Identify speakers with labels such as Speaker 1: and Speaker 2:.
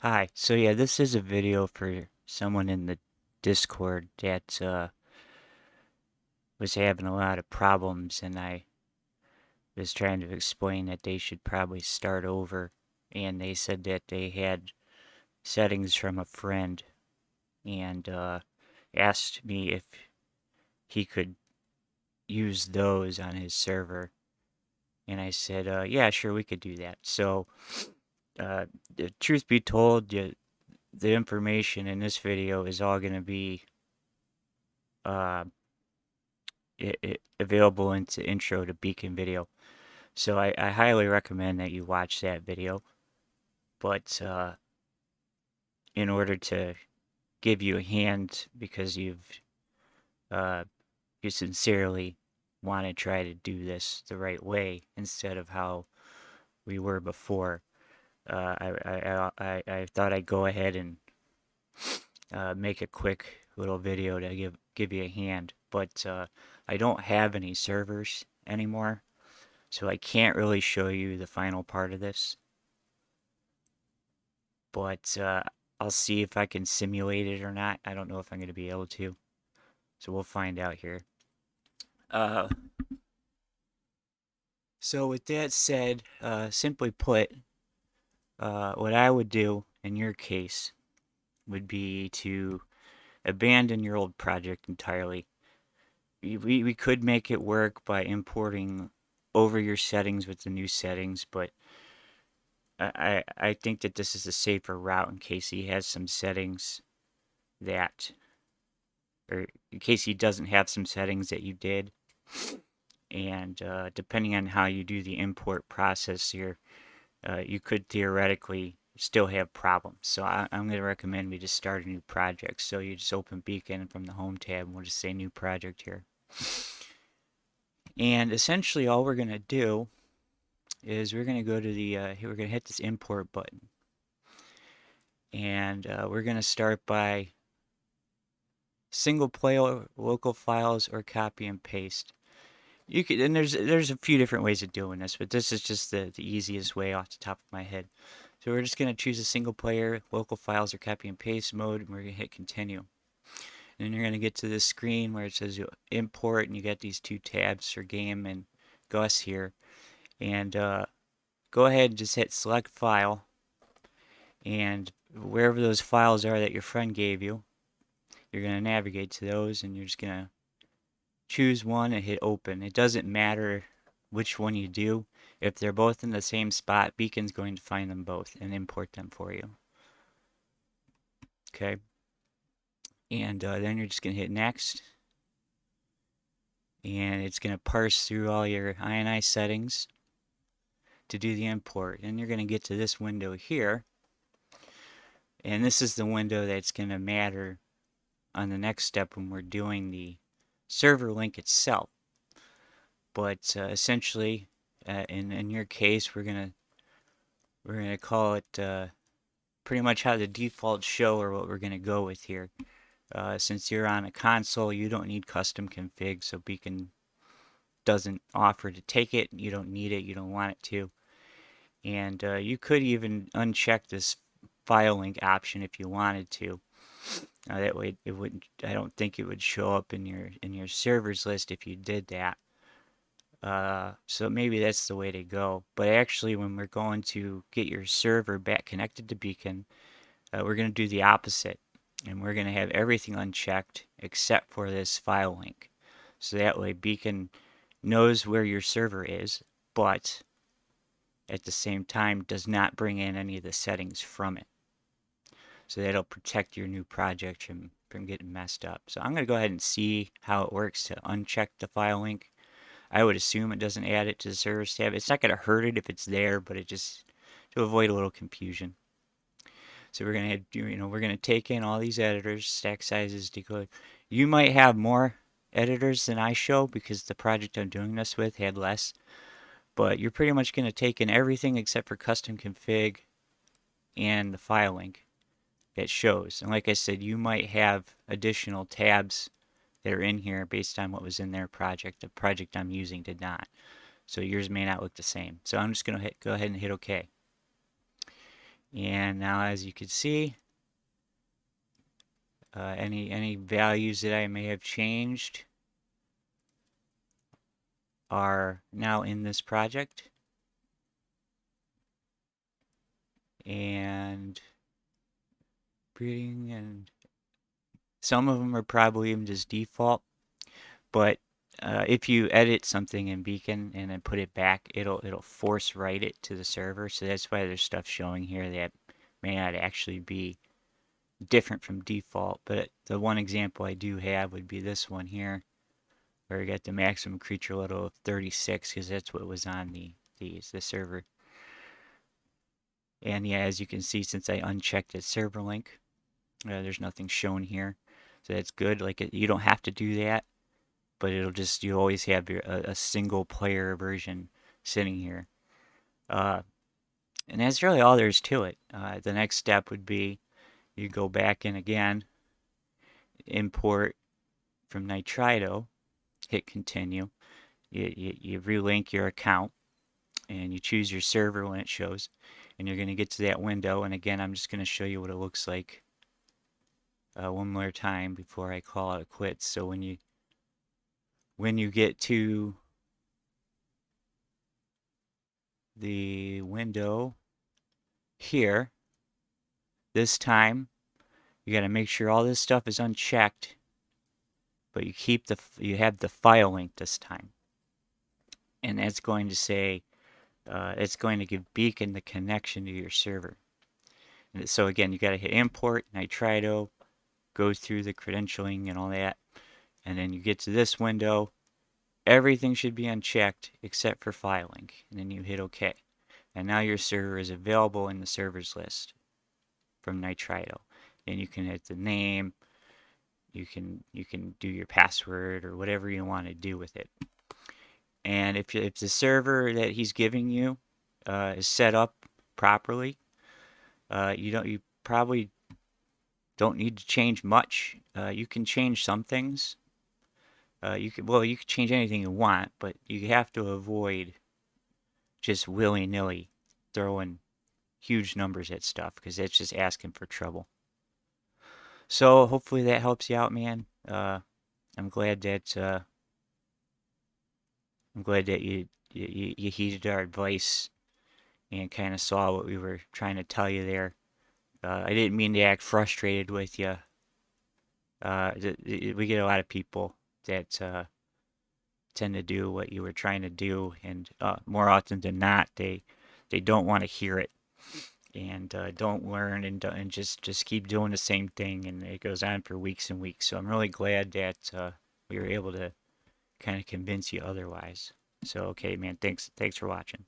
Speaker 1: Hi. So yeah, this is a video for someone in the Discord that was having a lot of problems, and I was trying to explain that they should probably start over. And they said that they had settings from a friend, and asked me if he could use those on his server. And I said, yeah, sure, we could do that. So, the truth be told, the information in this video is all going to be uh, available into intro to Beacon video. So I highly recommend that you watch that video. But in order to give you a hand, because uh, you sincerely want to try to do this the right way instead of how we were before, I thought I'd go ahead and make a quick little video to give you a hand. But I don't have any servers anymore, so I can't really show you the final part of this. But I'll see if I can simulate it or not. I don't know if I'm going to be able to. So we'll find out here. Uh, so with that said, simply put, what I would do in your case would be to abandon your old project entirely. We could make it work by importing over your settings with the new settings, but I think that this is a safer route in case he has some settings that, or in case he doesn't have some settings that you did. And depending on how you do the import process here, you could theoretically still have problems. So I'm going to recommend we just start a new project. So you just open Beacon from the Home tab, and we'll just say New Project here. And essentially all we're going to do is we're going to go to the, we're going to hit this import button. And we're going to start by single player local files or copy and paste. You could, and there's a few different ways of doing this, but this is just the easiest way off the top of my head. So we're just going to choose a single player, local files, or copy and paste mode, and we're going to hit continue. And then you're going to get to this screen where it says you import, and you get these two tabs for game and Gus here. And go ahead and just hit select file, and wherever those files are that your friend gave you, you're going to navigate to those, and you're just going to choose one and hit open. It doesn't matter which one you do. If they're both in the same spot, Beacon's going to find them both and import them for you. Okay. And then you're just going to hit next. And it's going to parse through all your INI settings to do the import. And you're going to get to this window here. And this is the window that's going to matter on the next step when we're doing the server link itself. But essentially, in your case, we're gonna call it pretty much how the default show or what we're gonna go with here. Since you're on a console, you don't need custom config, so Beacon doesn't offer to take it. You don't need it. You don't want it to. And you could even uncheck this file link option if you wanted to. That way, it wouldn't. I don't think it would show up in your servers list if you did that. So maybe that's the way to go. But actually, when we're going to get your server back connected to Beacon, we're going to do the opposite. And we're going to have everything unchecked except for this file link. So that way Beacon knows where your server is, but at the same time does not bring in any of the settings from it. So that'll protect your new project from getting messed up. So I'm going to go ahead and see how it works to uncheck the file link. I would assume it doesn't add it to the service tab. It's not going to hurt it if it's there, but it just to avoid a little confusion. So we're going to we're going to take in all these editors, stack sizes, decode. You might have more editors than I show because the project I'm doing this with had less. But you're pretty much going to take in everything except for custom config and the file link that shows. And like I said, you might have additional tabs that are in here based on what was in their project. The project I'm using did not. So yours may not look the same. So I'm just going to go ahead and hit OK. And now, as you can see, any values that I may have changed are now in this project. And breeding, and some of them are probably even just default, but if you edit something in Beacon and then put it back, it'll force write it to the server. So that's why there's stuff showing here that may not actually be different from default. But the one example I do have would be this one here, where I got the maximum creature level of 36, because that's what was on the server. And yeah, as you can see, since I unchecked the server link, there's nothing shown here. So that's good. Like you don't have to do that, but it'll just, you always have a single player version sitting here. And that's really all there is to it. The next step would be you go back in again, import from Nitrito, hit continue. You relink your account and you choose your server when it shows, and you're going to get to that window. And again, I'm just going to show you what it looks like one more time before I call it quits. So when you get to the window here, this time you got to make sure all this stuff is unchecked, but you have the file link this time, and that's going to say it's going to give Beacon the connection to your server. And so again, you got to hit import Nitrito, go through the credentialing and all that, and then you get to this window. Everything should be unchecked except for file link, and then you hit OK. And now your server is available in the servers list from Nitrito. And you can hit the name, you can do your password or whatever you want to do with it. And if the server that he's giving you is set up properly, you probably don't need to change much. You can change some things. You can change anything you want, but you have to avoid just willy-nilly throwing huge numbers at stuff, because that's just asking for trouble. So hopefully that helps you out, man. I'm glad that you heeded our advice and kind of saw what we were trying to tell you there. I didn't mean to act frustrated with you. We get a lot of people that tend to do what you were trying to do, and more often than not, they don't want to hear it, and don't learn, and just keep doing the same thing, and it goes on for weeks and weeks. So I'm really glad that we were able to kind of convince you otherwise. So okay, man, thanks for watching.